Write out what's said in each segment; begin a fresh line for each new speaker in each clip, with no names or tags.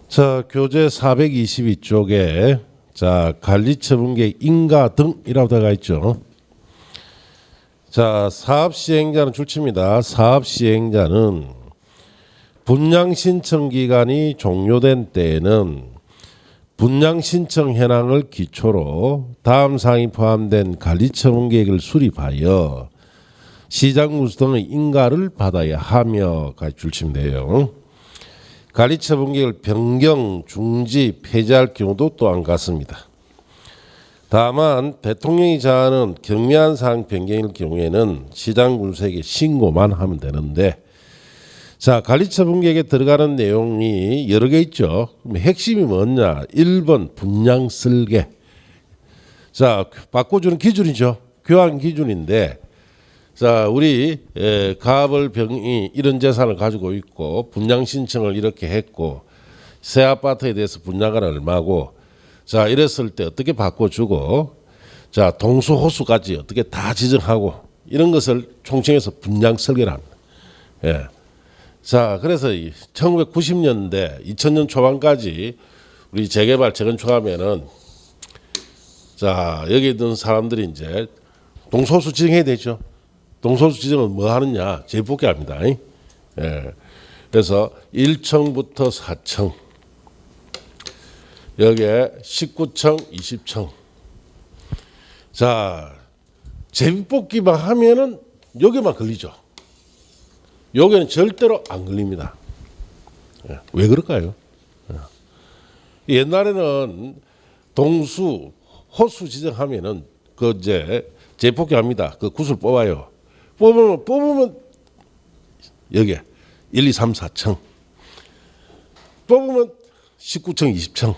자, 교재 422쪽에 자, 관리처분계획 인가 등이라고 되어 있죠. 자, 사업시행자는 줄칩니다. 사업시행자는 분양신청 기간이 종료된 때에는 분양신청 현황을 기초로 다음 사항이 포함된 관리처분계획을 수립하여 시장군수 등의 인가를 받아야 하며까지 줄치면 돼요. 관리처분계획을 변경, 중지, 폐지할 경우도 또한 같습니다. 다만 대통령이 정하는 경미한 사항 변경일 경우에는 시장군수에게 신고만 하면 되는데, 자, 관리처분계획에 들어가는 내용이 여러 개 있죠. 그럼 핵심이 뭐냐? 1번 분양 설계. 자, 바꿔주는 기준이죠. 교환 기준인데, 자, 우리 가압을 병이 이런 재산을 가지고 있고 분양 신청을 이렇게 했고 새 아파트에 대해서 분양가는 얼마고, 자, 이랬을 때 어떻게 바꿔주고, 자, 동수 호수까지 어떻게 다 지정하고, 이런 것을 총칭해서 분양 설계를 합니다. 예. 자, 그래서 1990년대 2000년 초반까지 우리 재개발 재건축하면은, 자, 여기 있는 사람들이 이제 동소수 지정해야 되죠. 동소수 지정은 뭐 하느냐? 재법계 합니다. 예. 그래서 1층부터 4층, 여기에 19층, 20층. 자, 재법기만 하면은 여기만 걸리죠. 여기는 절대로 안 걸립니다. 예. 왜 그럴까요? 예. 옛날에는 동수, 호수 지정하면은 그 이제 재법기 합니다. 그 구슬 뽑아요. 뽑으면 여기 1, 2, 3, 4층. 뽑으면 19층, 20층,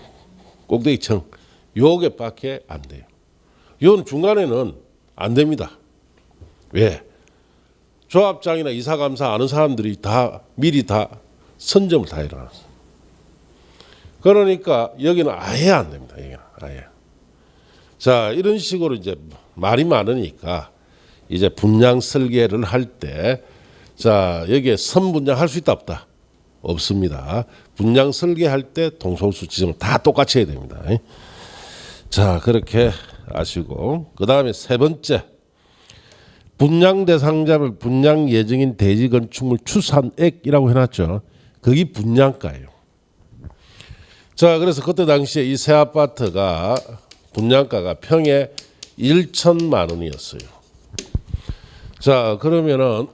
꼭대기층. 요게밖에 안 돼요. 요는 중간에는 안 됩니다. 왜? 조합장이나 이사감사 아는 사람들이 다 미리 다 선점을 다 해놨어요. 그러니까 여기는 아예 안 됩니다. 여기는 아예. 자, 이런 식으로 이제 말이 많으니까 이제 분양 설계를 할 때, 자, 여기에 선분양 할 수 있다 없다? 없습니다. 분양 설계할 때 동소수 지정 다 똑같이 해야 됩니다. 자, 그렇게 아시고, 그 다음에 세 번째, 분양 대상자별 분양 예정인 대지 건축물 추산액이라고 해놨죠. 그게 분양가예요. 자, 그래서 그때 당시에 이 새 아파트가 분양가가 평에 1천만 원이었어요. 자, 그러면은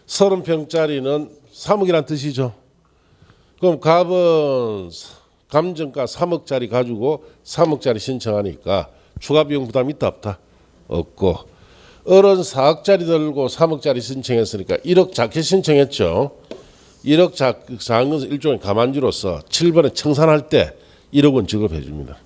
30평짜리는 3억이란 뜻이죠. 그럼 갑은 감정가 3억짜리 가지고 3억짜리 신청하니까 추가 비용 부담 있다 없다? 없고, 어른 4억짜리 들고 3억짜리 신청했으니까 1억 작게 신청했죠. 1억 작은 것은 일종의 가만주로서 7번에 청산할 때 1억 원 지급해 줍니다.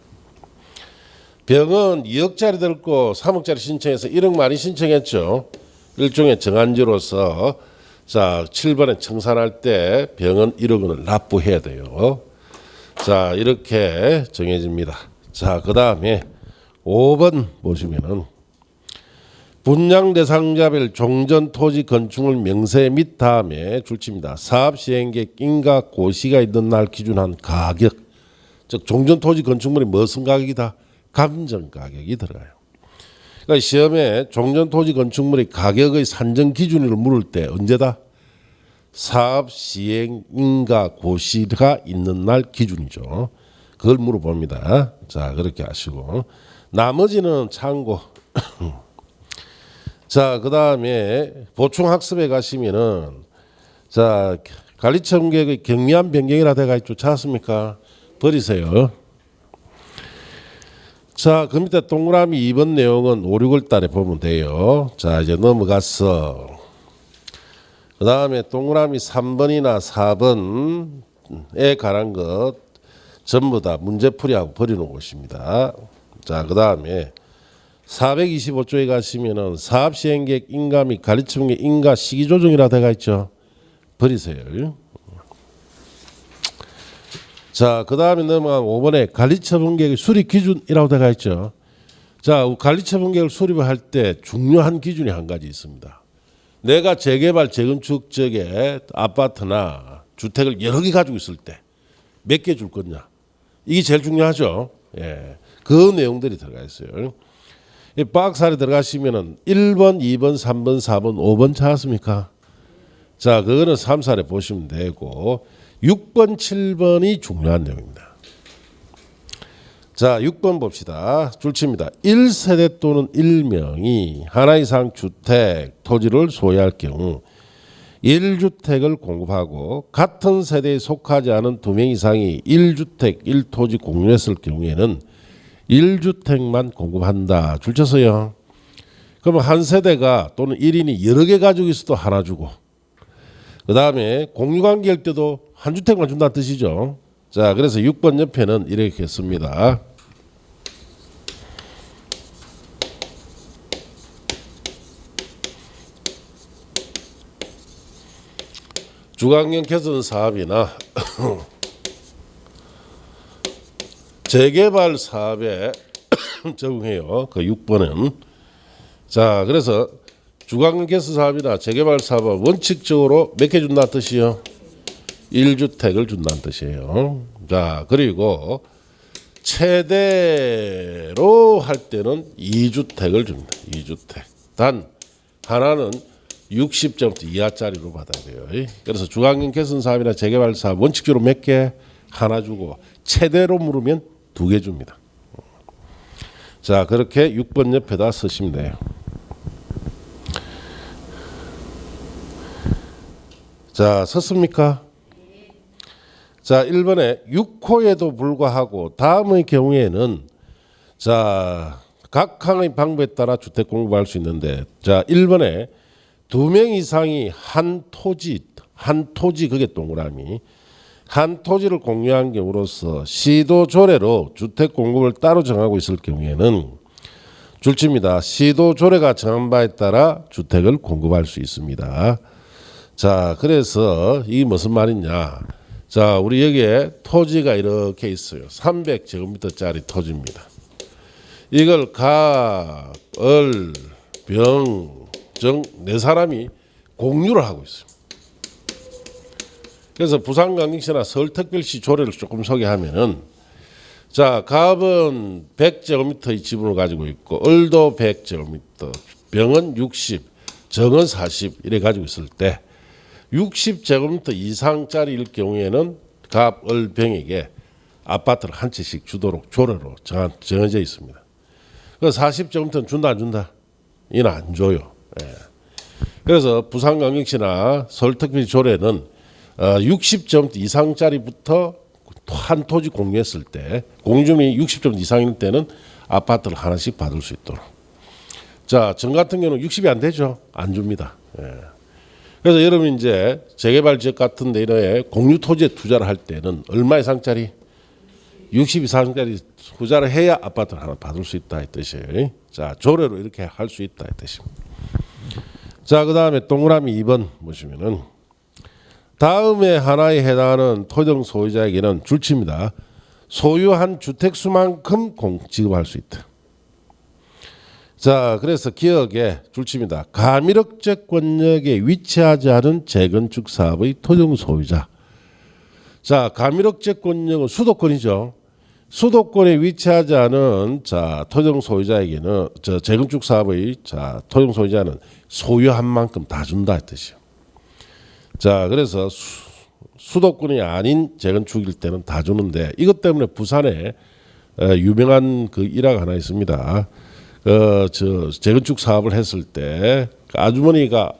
병은 2억짜리 들고 3억짜리 신청해서 1억 많이 신청했죠. 일종의 정한지로서, 자, 7번에 청산할 때 병은 1억 원을 납부해야 돼요. 자, 이렇게 정해집니다. 자, 그 다음에 5번 보시면은 분양 대상자별 종전 토지 건축물 명세 및 다음에 줄칩니다. 사업 시행계획 인가 고시가 있는 날 기준한 가격, 즉 종전 토지 건축물이 무슨 가격이다? 감정 가격이 들어가요. 그러니까 시험에 종전 토지 건축물의 가격의 산정 기준을 물을 때 언제다? 사업 시행 인가 고시가 있는 날 기준이죠. 그걸 물어봅니다. 자, 그렇게 하시고 나머지는 참고. 자, 그 다음에 보충학습에 가시면은, 자, 관리처분계획의 경미한 변경이라 돼가 있죠. 찾았습니까? 버리세요. 자, 그 밑에 동그라미 2번 내용은 5, 6월 달에 보면 돼요. 자, 이제 넘어갔어. 그 다음에 동그라미 3번이나 4번에 관한 것 전부 다 문제풀이하고 버리는 곳입니다. 자, 그 다음에 425조에 가시면은 사업시행계획 인가 및 관리처분계획 인가 시기조정이라 돼가 있죠. 버리세요. 자, 그 다음에 넘어간 5번에 관리처분계획 수립 기준이라고 돼가 있죠. 자, 관리처분계획을 수립을 할 때 중요한 기준이 한 가지 있습니다. 내가 재개발 재건축 쪽에 아파트나 주택을 여러 개 가지고 있을 때 몇 개 줄 거냐. 이게 제일 중요하죠. 예. 그 내용들이 들어가 있어요. 이 박스알에 들어가시면은 1번, 2번, 3번, 4번, 5번 찾았습니까? 자, 그거는 3살에 보시면 되고 6번, 7번이 중요한 내용입니다. 자, 6번 봅시다. 줄칩니다. 1세대 또는 1명이 하나 이상 주택, 토지를 소유할 경우 1주택을 공급하고 같은 세대에 속하지 않은 2명 이상이 1주택, 1토지 공유했을 경우에는 1주택만 공급한다. 줄쳐서요. 그러면 한 세대가 또는 1인이 여러 개 가지고 있어도 하나 주고 그 다음에 공유관계일 때도 한 주택만 준다는 뜻이죠. 자, 그래서 6번 옆에는 이렇게 했습니다. 주간경 개선 사업이나 재개발 사업에 적용해요. 그 6번은. 자, 그래서 주간경 개선 사업이나 재개발 사업은 원칙적으로 몇 개 준다는 뜻이요? 1주택을 준다는 뜻이에요. 자, 그리고 최대로 할 때는 2주택을 줍니다. 2주택. 단 하나는 60제곱미터 이하짜리로 받아야 돼요. 그래서 주간경 개선 사업이나 재개발 사업 원칙적으로 몇 개? 하나 주고 최대로 물으면 2개 줍니다. 자, 그렇게 6번 옆에다 쓰시면 돼요. 자, 썼습니까? 자, 1번에 6호에도 불구하고 다음의 경우에는 자, 각 항의 방법에 따라 주택 공급할 수 있는데 자, 1번에 2명 이상이 한 토지 그게 동그라미 한 토지를 공유한 경우로서 시도 조례로 주택 공급을 따로 정하고 있을 경우에는 줄칩니다. 시도 조례가 정한 바에 따라 주택을 공급할 수 있습니다. 자, 그래서 이게 무슨 말이냐? 자, 우리 여기에 토지가 이렇게 있어요. 300제곱미터짜리 토지입니다. 이걸 가, 을, 병, 정 네 사람이 공유를 하고 있습니다. 그래서 부산광역시나 서울특별시 조례를 조금 소개하면은 자, 갑은 100제곱미터의 지분을 가지고 있고 을도 100제곱미터, 병은 60, 정은 40 이래 가지고 있을 때 60제곱미터 이상짜리일 경우에는 갑, 을, 병에게 아파트를 한 채씩 주도록 조례로 정해져 있습니다. 그래서 40제곱미터는 준다 안 준다? 이는 안 줘요. 예. 그래서 부산광역시나 서울특별시 조례는 60제곱미터 이상짜리부터 한 토지 공유했을 때 공유주민이 60제곱미터 이상일 때는 아파트를 하나씩 받을 수 있도록. 자, 정 같은 경우는 60이 안 되죠. 안 줍니다. 예. 그래서 여러분 이제 재개발 지역 같은 데 이런 공유 토지에 투자를 할 때는 얼마 이상짜리? 60 이상짜리 투자를 해야 아파트를 하나 받을 수 있다 이 뜻이에요. 자, 조례로 이렇게 할 수 있다 이 뜻입니다. 자, 그 다음에 동그라미 2번 보시면은 다음에 하나에 해당하는 토지등 소유자에게는 줄칩니다. 소유한 주택수만큼 지급할 수 있다. 자, 그래서 기억에 줄칩니다. 가밀억제 권역에 위치하지 않은 재건축 사업의 토지등 소유자. 자, 가밀억제 권역은 수도권이죠. 수도권에 위치하지 않은 자 토지등 소유자에게는 저 재건축 사업의 자 토지등 소유자는 소유한 만큼 다 준다 이 뜻이요. 자, 그래서 수도권이 아닌 재건축일 때는 다 주는데 이것 때문에 부산에 유명한 그 일화가 하나 있습니다. 저 재건축 사업을 했을 때 그 아주머니가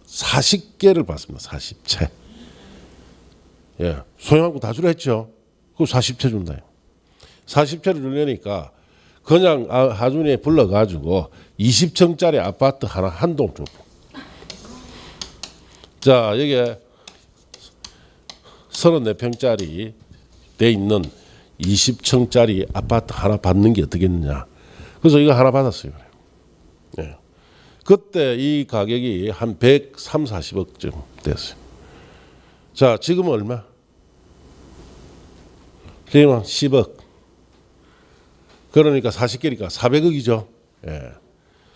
40개를 받습니다. 40채. 예, 소유하고 다 주라 했죠. 그럼 40채 준다요. 40채를 주려니까 그냥 아주머니 불러가지고 20층짜리 아파트 하나 한 동 주고. 자, 여기에 34평짜리 돼 있는 20층짜리 아파트 하나 받는 게 어떻겠느냐. 그래서 이거 하나 받았어요. 예. 그때 이 가격이 한 130, 40억쯤 됐어요. 자, 지금은 얼마? 지금은 10억. 그러니까 40개니까 400억이죠. 예.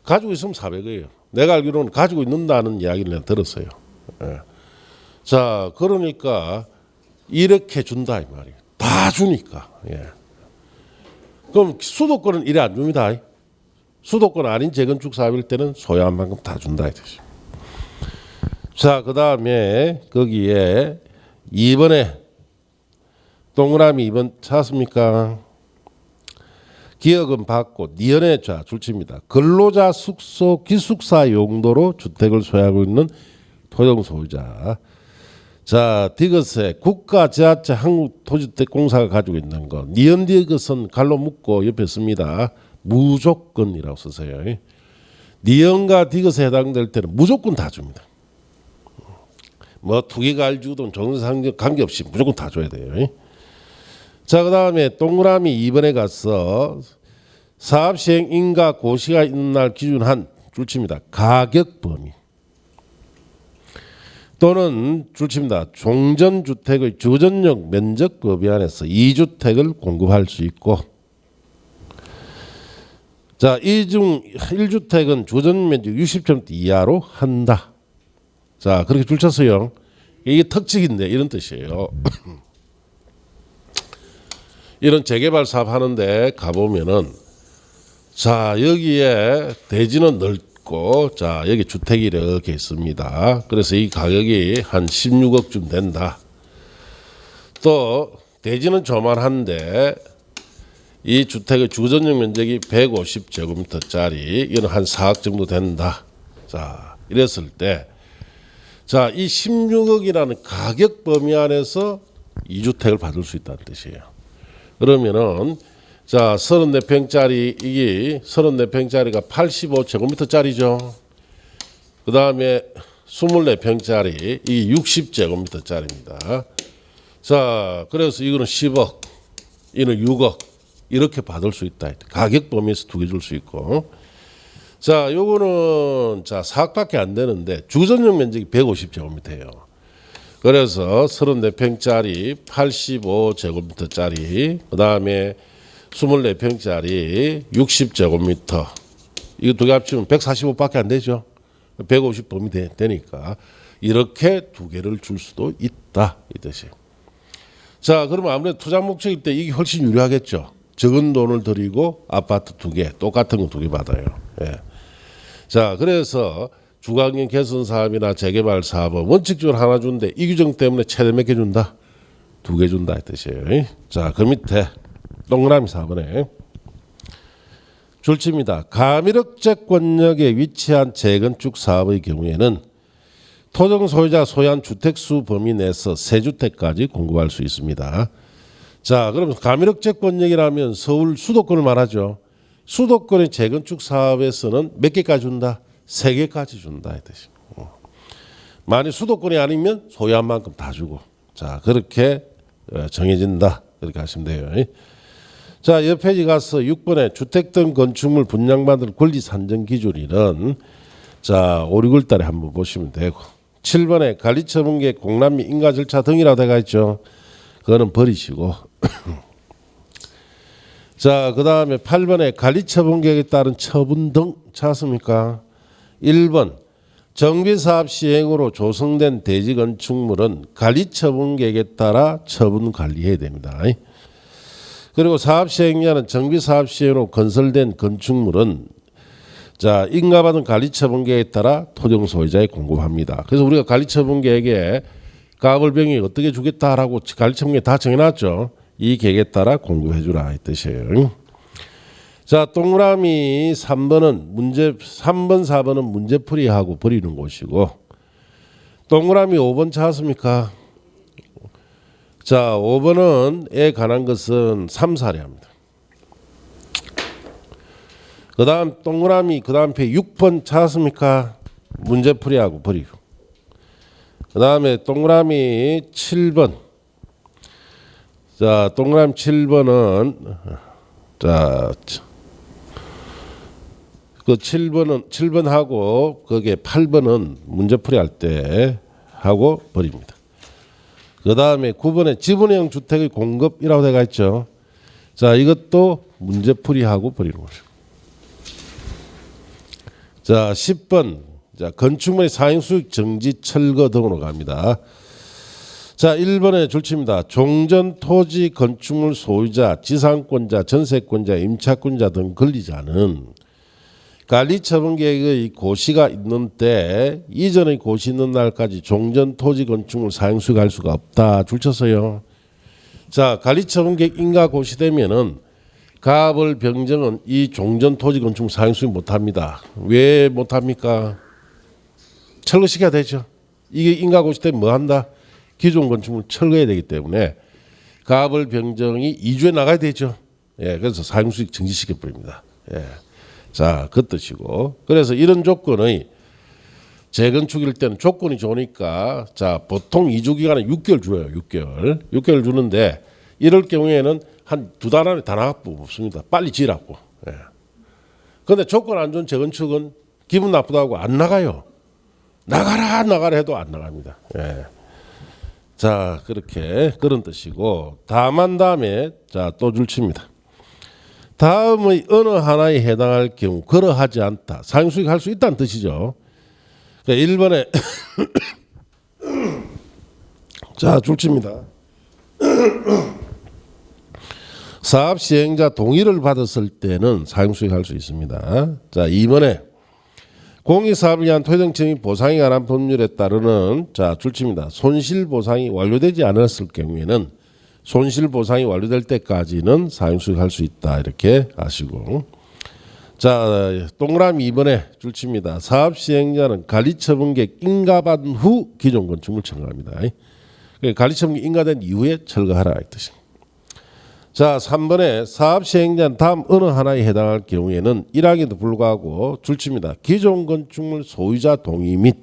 가지고 있으면 400억이에요. 내가 알기로는 가지고 있는다는 이야기를 내가 들었어요. 예. 자, 그러니까 이렇게 준다 이 말이에요. 다 주니까. 예. 그럼 수도권은 이래 안 줍니다. 수도권 아닌 재건축 사업일 때는 소요한 만큼 다 준다 이 뜻이죠. 자, 그다음에 거기에 2번에 동그라미 2번 찾았습니까? 기여금 받고 니은의 자 줄칩니다. 근로자 숙소 기숙사 용도로 주택을 소유하고 있는 토종 소유자. 자, 디귿에 국가 지자체 한국토지주택공사가 가지고 있는 거. 니은 디귿은 갈로 묶고 옆에 씁니다. 무조건이라고 쓰세요. 니은과 디귿에 해당될 때는 무조건 다 줍니다. 뭐 투기가 알주든 정상적 관계없이 무조건 다 줘야 돼요. 자, 그다음에 동그라미 2번에 가서 사업 시행 인가 고시가 있는 날 기준한 줄칩니다. 가격 범위 또는 줄칩니다. 종전주택의 주전용 면적 범위 안에서 2주택을 공급할 수 있고, 자, 이 중 1주택은 주전면적 60제곱미터 이하로 한다. 자, 그렇게 줄쳤어요. 이게 특징인데 이런 뜻이에요. 이런 재개발 사업 하는데 가보면은, 자, 여기에 대지는 넓고, 자, 여기 주택이 이렇게 있습니다. 그래서 이 가격이 한 16억쯤 된다. 또 대지는 조만한데 이 주택의 주전용 면적이 150제곱미터짜리, 이건 한 4억 정도 된다. 자, 이랬을 때, 자, 이 16억이라는 가격 범위 안에서 2주택을 받을 수 있다는 뜻이에요. 그러면은, 자, 34평짜리, 이게 34평짜리가 85제곱미터짜리죠. 그 다음에 24평짜리, 이게 60제곱미터짜리입니다. 자, 그래서 이거는 10억, 이는 6억, 이렇게 받을 수 있다. 가격 범위에서 두 개 줄 수 있고. 자, 요거는, 자, 4억밖에 안 되는데, 주전용 면적이 150제곱미터예요. 그래서 34평짜리 85제곱미터짜리, 그 다음에 24평짜리 60제곱미터, 이거 두 개 합치면 145밖에 안 되죠. 150 범위 되니까 이렇게 두 개를 줄 수도 있다 이 뜻이에요. 자, 그러면 아무래도 투자 목적일 때 이게 훨씬 유리하겠죠. 적은 돈을 들이고 아파트 두 개, 똑같은 거 두 개 받아요. 예. 자, 그래서 주거환경 개선 사업이나 재개발 사업은 원칙적으로 하나 주는데 이 규정 때문에 최대 몇 개 준다? 두 개 준다 이 뜻이에요. 자, 그 밑에 동그라미 4번에 줄칩니다. 가미력적 권역에 위치한 재건축 사업의 경우에는 토종 소유자 소유한 주택수 범위 내에서 3주택까지 공급할 수 있습니다. 자, 그러면 가미력적 권역이라면 서울 수도권을 말하죠. 수도권의 재건축 사업에서는 몇 개까지 준다? 3개까지 준다 이 뜻이에요. 만약 수도권이 아니면 소유한 만큼 다 주고, 자, 그렇게 정해진다 그렇게 하시면 돼요. 자, 옆 페이지 가서 6번에 주택 등 건축물 분양받을 권리 산정 기준일은, 자, 5, 6월 달에 한번 보시면 되고, 7번에 관리처분계획 공람 및 인가 절차 등이라고 되어 있죠. 그거는 버리시고 자, 그 다음에 8번에 관리처분계획에 따른 처분 등 찾았습니까? 1번 정비사업 시행으로 조성된 대지 건축물은 관리처분계획에 따라 처분 관리해야 됩니다. 그리고 사업 시행자는 정비사업 시행으로 건설된 건축물은, 자, 인가받은 관리처분계획에 따라 토종 소유자에 공급합니다. 그래서 우리가 관리처분계획에 가벌병이 어떻게 주겠다라고 관리처분계획 다 정해놨죠. 이 계획에 따라 공급해주라 이 뜻이에요. 자, 동그라미 3번은 3번 4번은 문제풀이하고 버리는 곳이고, 동그라미 5번 찾았습니까? 자, 5번은에 관한 것은 3사례합니다. 그 다음 동그라미 그 다음 페이지 6번 찾았습니까? 문제풀이하고 버리고. 그 다음에 동그라미 7번. 자, 동그라미 7번은, 자, 그 7번하고 거기에 8번은 문제풀이 할 때 하고 버립니다. 그 다음에 9번에 지분형 주택의 공급이라고 되어 있죠. 자, 이것도 문제풀이하고 버리는 거죠. 자, 10번. 자, 건축물의 사용수익 정지 철거 등으로 갑니다. 자, 1번에 줄칩니다. 종전 토지 건축물 소유자, 지상권자, 전세권자, 임차권자 등 권리자는 관리처분계획의 고시가 있는 때 이전의 고시 있는 날까지 종전 토지 건축물 사용 수익할 수가 없다. 줄쳤어요. 자, 관리처분계획 인가 고시되면은 가압을 병정은 이 종전 토지 건축물 사용 수익 못합니다. 왜 못합니까? 철거시켜야 되죠. 이게 인가 고시되면 뭐 한다? 기존 건축물 철거해야 되기 때문에 가압을 병정이 2주에 나가야 되죠. 예, 그래서 사용 수익 정지시켜 버립니다. 예. 자, 그 뜻이고. 그래서 이런 조건의 재건축일 때는 조건이 좋으니까 자, 보통 2주 기간에 6개월 줘요. 6개월 주는데 이럴 경우에는 한 2달 안에 다 나갈 법 없습니다. 빨리 지으라고. 예. 그런데 조건 안 좋은 재건축은 기분 나쁘다고 안 나가요. 나가라 해도 안 나갑니다. 예. 자, 그렇게 그런 뜻이고 다만 다음에 자, 또 줄칩니다. 다음의 어느 하나에 해당할 경우 그러하지 않다. 사용수익 할 수 있다는 뜻이죠. 그러니까 1번에 자, 줄칩니다. 사업 시행자 동의를 받았을 때는 사용수익 할 수 있습니다. 자, 2번에 공익사업을 위한 토지등침이 보상에 관한 법률에 따르는 자, 줄칩니다. 손실보상이 완료되지 않았을 경우에는 손실보상이 완료될 때까지는 사용수익 할 수 있다. 이렇게 아시고 자, 동그라미 2번에 줄칩니다. 사업시행자는 관리처분계획 인가받은 후 기존 건축물 철거합니다. 관리처분계획 인가된 이후에 철거하라 이 뜻입니다. 자, 3번에 사업시행자는 다음 어느 하나에 해당할 경우에는 1항에도 불구하고 줄칩니다. 기존 건축물 소유자 동의 및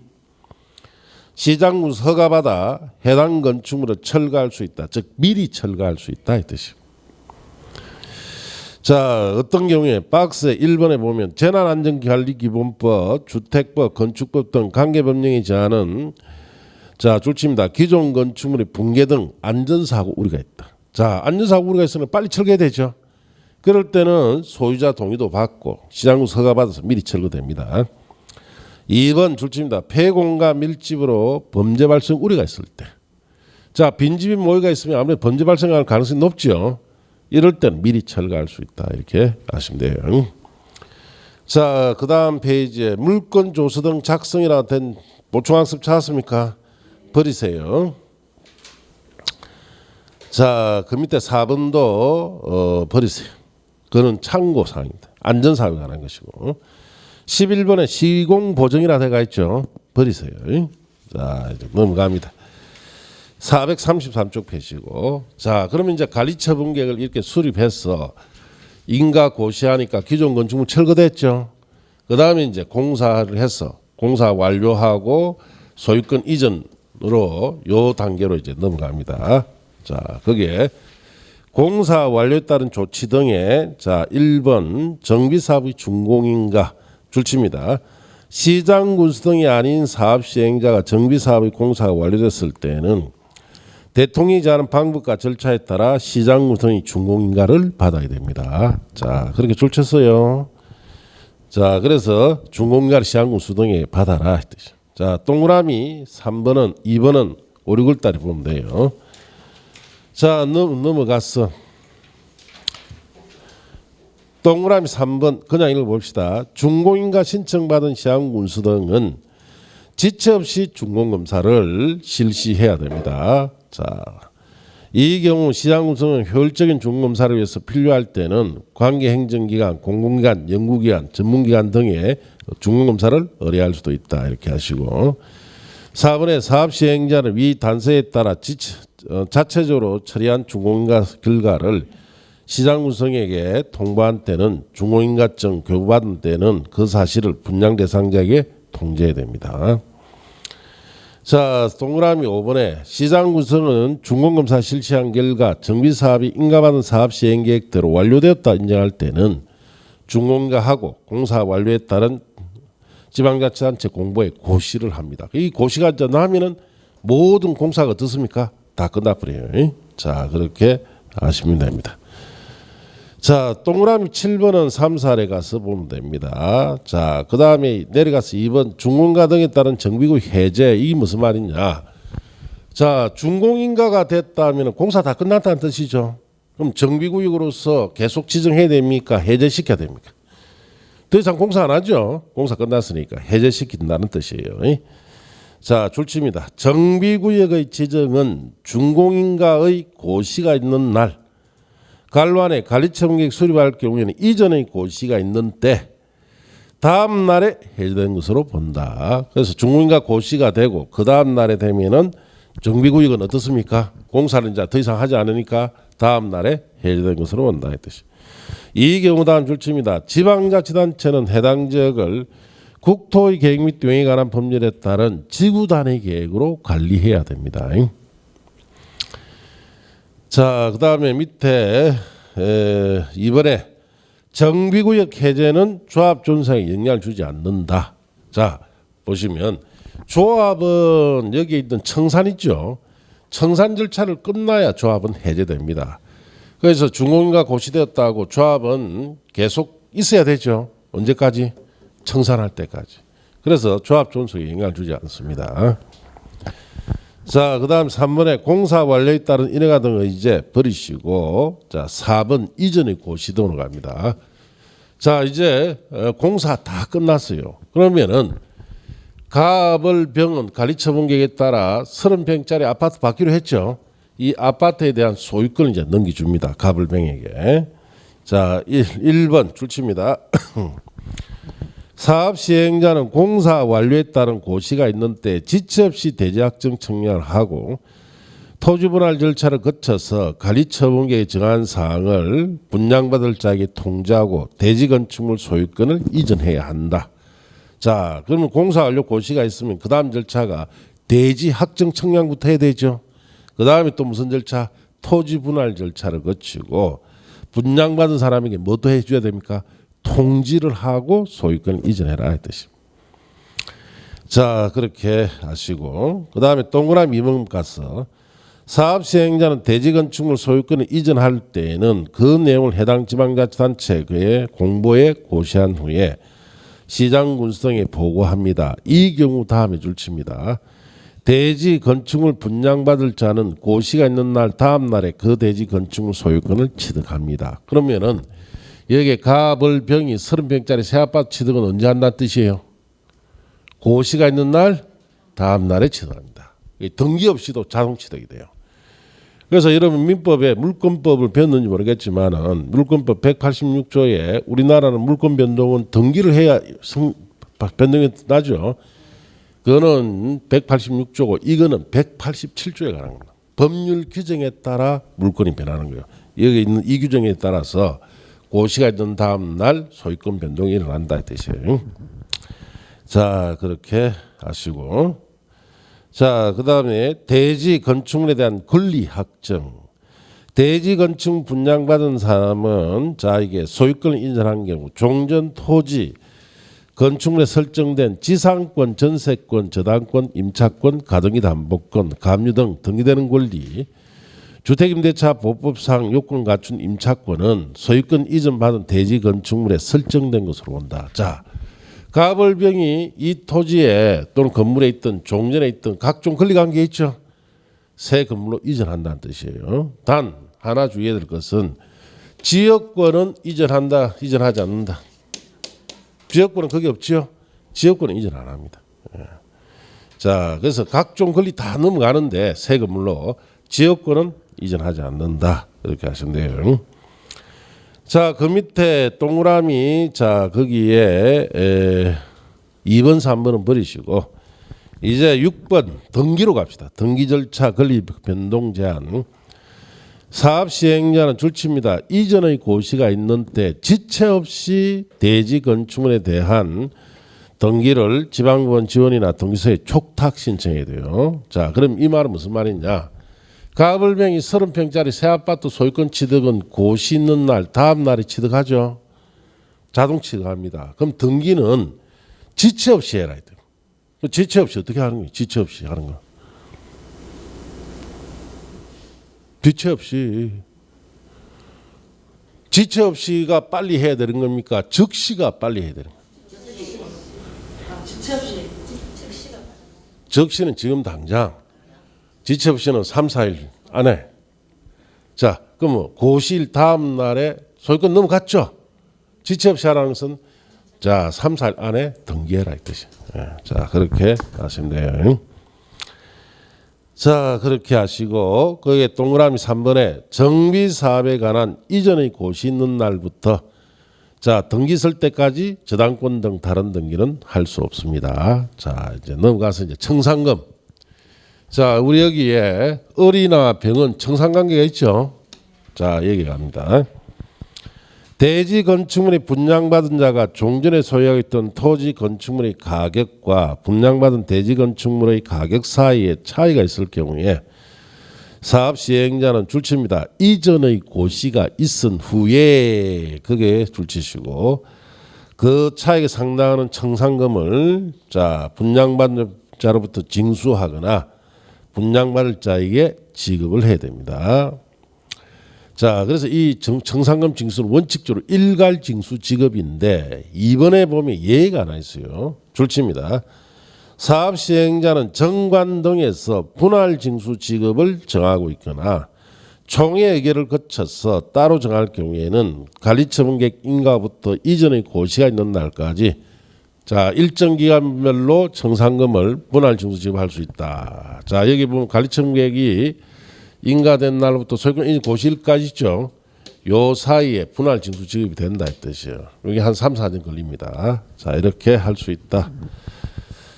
시장군 허가받아 해당 건축물을 철거할 수 있다. 즉 미리 철거할 수 있다 이 뜻이고. 자, 어떤 경우에 박스에 1번에 보면 재난안전관리기본법, 주택법, 건축법 등 관계법령에 제한은 자, 줄칩니다. 기존 건축물의 붕괴 등 안전사고 우려가 있다. 자, 안전사고 우려가 있으면 빨리 철거해야 되죠. 그럴 때는 소유자 동의도 받고 시장군 허가받아서 미리 철거됩니다. 2번 줄칩니다. 폐공과 밀집으로 범죄 발생 우려가 있을 때. 자, 빈집이 모여가 있으면 아무래도 범죄 발생할 가능성이 높죠. 이럴 때는 미리 철거할 수 있다. 이렇게 아시면 돼요. 자, 그 다음 페이지에 물건 조서 등 작성이라 된 보충학습 찾았습니까? 버리세요. 자, 그 밑에 4번도 버리세요. 그거는 참고사항입니다. 안전사항에 관한 것이고. 11번에 시공보정이라 되어 있죠. 버리세요. 자, 이제 넘어갑니다. 433쪽 페이지고. 자, 그러면 이제 관리처분계획을 이렇게 수립해서 인가 고시하니까 기존 건축물 철거됐죠. 그 다음에 이제 공사를 해서 공사 완료하고 소유권 이전으로 요 단계로 이제 넘어갑니다. 자, 거기에 공사 완료에 따른 조치 등에 자, 1번 정비사업의 준공인가 줄칩니다. 시장군수 등이 아닌 사업시행자가 정비사업의 공사가 완료됐을 때는 대통령이 제안한 방법과 절차에 따라 시장군수 등이 준공인가를 받아야 됩니다. 자, 그렇게 줄쳤어요. 자, 그래서 준공인가를 시장군수 등이 받아라. 자, 동그라미 3번은 2번은 5, 6월 달에 보면 돼요. 자, 넘어갔어. 동그라미 3번 그냥 읽어봅시다. 준공인가 신청받은 시장군수 등은 지체 없이 준공검사를 실시해야 됩니다. 자, 이 경우 시장군수는 효율적인 준공검사를 위해서 필요할 때는 관계행정기관, 공공기관, 연구기관, 전문기관 등의 준공검사를 의뢰할 수도 있다. 이렇게 하시고 4번에 사업시행자는 위 단서에 따라 자체적으로 처리한 준공인가 결과를 시장군성에게 통보한 때는 준공인가증 교부받은 때는 그 사실을 분양 대상자에게 통지해야 됩니다. 자, 동그라미 5번에 시장군성은 준공검사 실시한 결과 정비사업이 인가받은 사업시행계획대로 완료되었다 인정할 때는 준공인가하고 공사 완료에 따른 지방자치단체 공보에 고시를 합니다. 이 고시가 나면은 모든 공사가 어떻습니까? 다 끝나버려요. 자, 그렇게 아시면 됩니다. 자, 동그라미 7번은 3, 4에 가서 보면 됩니다. 자, 그 다음에 내려가서 2번 준공가 등에 따른 정비구 해제. 이게 무슨 말이냐? 자, 준공인가가 됐다면 공사 다 끝났다는 뜻이죠. 그럼 정비구역으로서 계속 지정해야 됩니까? 해제시켜야 됩니까? 더 이상 공사 안 하죠. 공사 끝났으니까 해제시킨다는 뜻이에요. 자, 줄칩니다. 정비구역의 지정은 준공인가의 고시가 있는 날, 관로안에 관리처분계획 수립할 경우에는 이전의 고시가 있는 때 다음 날에 해제된 것으로 본다. 그래서 준공인가 고시가 되고 그 다음 날에 되면은 정비구역은 어떻습니까? 공사를 이제 더 이상 하지 않으니까 다음 날에 해제된 것으로 본다 이 뜻이. 이 경우 다음 줄칩니다. 지방자치단체는 해당 지역을 국토의 계획 및 운영에 관한 법률에 따른 지구단위 계획으로 관리해야 됩니다. 자, 그 다음에 밑에 이번에 정비구역 해제는 조합 존속에 영향을 주지 않는다. 자, 보시면 조합은 여기에 있던 청산 있죠. 청산 절차를 끝나야 조합은 해제됩니다. 그래서 준공인가 고시되었다고 조합은 계속 있어야 되죠. 언제까지? 청산할 때까지. 그래서 조합 존속에 영향을 주지 않습니다. 자, 그 다음 3번에 공사 완료에 따른 인허가 등의 이제 버리시고, 자, 4번 이전의 고시 등으로 갑니다. 자, 이제 공사 다 끝났어요. 그러면은 가벌병은 관리처분계획에 따라 30평짜리 아파트 받기로 했죠. 이 아파트에 대한 소유권을 이제 넘겨줍니다. 가벌병에게. 자, 1번 줄칩니다. 사업 시행자는 공사 완료에 따른 고시가 있는 때 지체 없이 대지확정 청약을 하고 토지 분할 절차를 거쳐서 관리처분계획에 정한 사항을 분양받을 자에게 통지하고 대지 건축물 소유권을 이전해야 한다. 자, 그러면 공사 완료 고시가 있으면 그 다음 절차가 대지 확정 청약부터 해야 되죠. 그 다음에 또 무슨 절차? 토지 분할 절차를 거치고 분양받은 사람에게 뭐도 해줘야 됩니까? 통지를 하고 소유권을 이전해라 이 뜻입니다. 자, 그렇게 하시고 그 다음에 동그라미 2번 가서 사업 시행자는 대지 건축물 소유권을 이전할 때에는 그 내용을 해당 지방자치단체에 공보에 고시한 후에 시장군수등에 보고합니다. 이 경우 다음에 줄칩니다. 대지 건축물 분양받을 자는 고시가 있는 날 다음 날에 그 대지 건축물 소유권을 취득합니다. 그러면은 여기에 가벌병이 30평짜리 새 아파트 취득은 언제 한다는 뜻이에요? 고시가 있는 날 다음 날에 취득합니다. 등기 없이도 자동 취득이 돼요. 그래서 여러분 민법에 물권법을 배웠는지 모르겠지만은 물권법 186조에 우리나라는 물권 변동은 등기를 해야 변동이 나죠. 그거는 186조고 이거는 187조에 관한 겁니다. 법률 규정에 따라 물권이 변하는 거예요. 여기 있는 이 규정에 따라서 고시가 있는 다음 날 소유권 변동이 일어난다 이 뜻이에요. 자, 그렇게 하시고 자, 그 다음에 대지 건축물에 대한 권리 확정. 대지 건축 분양받은 사람은 자, 이게 소유권을 인정한 경우 종전 토지 건축물에 설정된 지상권, 전세권, 저당권, 임차권, 가등기 담보권, 감유 등 등기되는 권리, 주택임대차 보법상 요건을 갖춘 임차권은 소유권 이전 받은 대지 건축물에 설정된 것으로 본다. 자, 가벌병이 이 토지에 또는 건물에 있던 종전에 있던 각종 권리관계 있죠. 새 건물로 이전한다는 뜻이에요. 단 하나 주의해야 될 것은 지역권은 이전한다, 이전하지 않는다. 지역권은 거기 없죠. 지역권은 이전 안 합니다. 자, 그래서 각종 권리 다 넘어가는데 새 건물로 지역권은 이전하지 않는다. 이렇게 하시면 돼요. 자, 그 밑에 동그라미 자 거기에 2번 3번은 버리시고 이제 6번 등기로 갑시다. 등기 절차 권리 변동 제한. 사업 시행자는 줄칩니다. 이전의 고시가 있는 때 지체 없이 대지 건축물에 대한 등기를 지방법원 지원이나 등기소에 촉탁 신청해야 돼요. 자, 그럼 이 말은 무슨 말이냐? 가벌병이 30평짜리 새 아파트 소유권 취득은 고시 있는 날 다음 날에 취득하죠. 자동 취득합니다. 그럼 등기는 지체 없이 해라. 지체 없이 어떻게 하는 거예요? 지체 없이 하는 거. 지체 없이. 지체 없이가 빨리 해야 되는 겁니까? 즉시가 빨리 해야 되는 겁니까? 즉시는 지금 당장. 지체 없이는 3, 4일 안에. 자, 그러면 고시일 다음 날에 소유권 넘어갔죠. 지체 없이 하라는 것은 자 3, 4일 안에 등기해라 이 뜻이. 예, 자 그렇게 하시면 돼요. 자 그렇게 하시고 거기에 동그라미 3번에 정비사업에 관한 이전의 고시 있는 날부터 자 등기 쓸 때까지 저당권 등 다른 등기는 할 수 없습니다. 자 이제 넘어가서 이제 청산금. 자 우리 여기에 을이나 병은 청산관계가 있죠. 자 얘기합니다. 대지 건축물이 분양받은 자가 종전에 소유하고 있던 토지 건축물의 가격과 분양받은 대지 건축물의 가격 사이에 차이가 있을 경우에 사업 시행자는 줄칩니다. 이전의 고시가 있은 후에 그게 줄치시고 그 차익에 상당하는 청산금을 자 분양받는 자로부터 징수하거나 분양받을 자에게 지급을 해야 됩니다. 자, 그래서 이 청산금 징수는 원칙적으로 일괄 징수 지급인데 이번에 보면 예가 하나 있어요. 줄칩니다. 사업 시행자는 정관 등에서 분할 징수 지급을 정하고 있거나 총회 의결을 거쳐서 따로 정할 경우에는 관리처분계획 인가부터 이전의 고시가 있는 날까지 자 일정 기간별로 청산금을 분할 징수 지급할 수 있다. 자 여기 보면 관리처분계획이 인가된 날부터 소유권 고시일까지 있죠. 요 사이에 분할 징수 지급이 된다 이 뜻이에요. 여기 한 3, 4년 걸립니다. 자 이렇게 할 수 있다.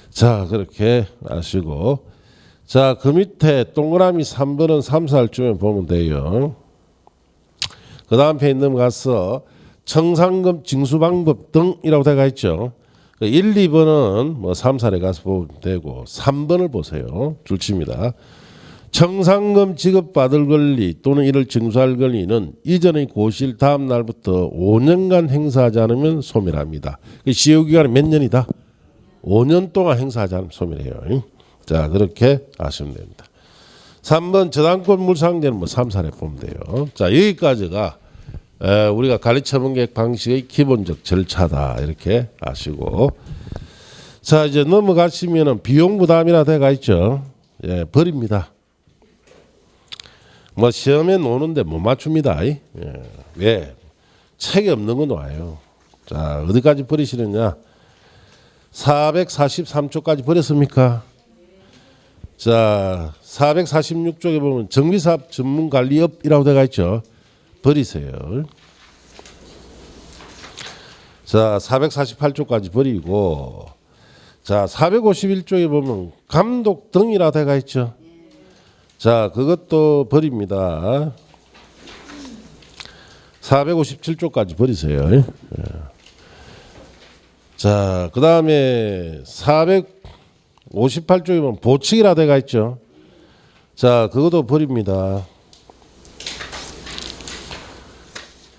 자 그렇게 아시고 자 그 밑에 동그라미 3번은 3, 4일쯤에 보면 돼요. 그 다음 페이지 넘어가서 청산금 징수 방법 등이라고 되어 있죠. 1, 2번은 뭐 3, 4에 가서 보면 되고 3번을 보세요. 줄칩니다. 청산금 지급받을 권리 또는 이를 징수할 권리는 이전의 고시일 다음 날부터 5년간 행사하지 않으면 소멸합니다. 시효기간이 몇 년이다? 5년 동안 행사하지 않으면 소멸해요. 자 그렇게 아시면 됩니다. 3번 저당권 물상제는 뭐 3, 4에 보면 돼요. 자 여기까지가 우리가 관리처분계획 방식의 기본적 절차다 이렇게 아시고 자 이제 넘어가시면은 비용 부담이라 돼가 있죠. 예, 버립니다. 뭐 시험에 노는데 못 맞춥니다. 예. 왜? 책이 없는 건 와요. 자 어디까지 버리시느냐? 443쪽까지 버렸습니까? 자 446쪽에 보면 정비사업 전문관리업이라고 되어 있죠. 버리세요. 자 448쪽까지 버리고 자 451쪽에 보면 감독 등이라 되어 있죠. 자 그것도 버립니다. 457쪽까지 버리세요. 예. 자 그 다음에 458쪽에 보면 보칙이라 되어 있죠. 자 그것도 버립니다.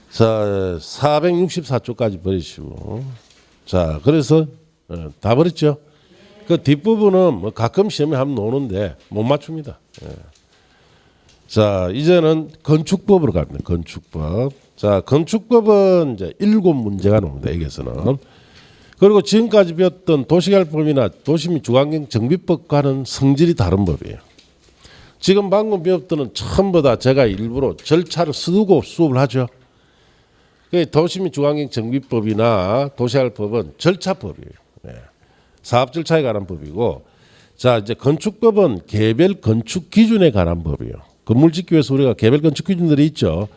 자 464쪽까지 버리시고 자 그래서 다 버렸죠. 그 뒷부분은 뭐 가끔 시험에 한번 노는데 못 맞춥니다. 자 이제는 건축법으로 갑니다. 건축법. 자 건축법은 이제 7문제가 나옵니다. 여기서는. 그리고 지금까지 배웠던 도시개발법이나 도시및 주거환경 정비법과는 성질이 다른 법이에요. 지금 방금 배웠던 전부 다 제가 일부러 절차를 써두고 수업을 하죠. 도시및 주거환경 정비법이나 도시개발법은 절차법이에요. 사업 절차에 관한 법이고, 자 이제 건축법은 개별 건축 기준에 관한 법이에요. 건물 짓기 위해서 우리가 개별 건축 기준들이 있죠.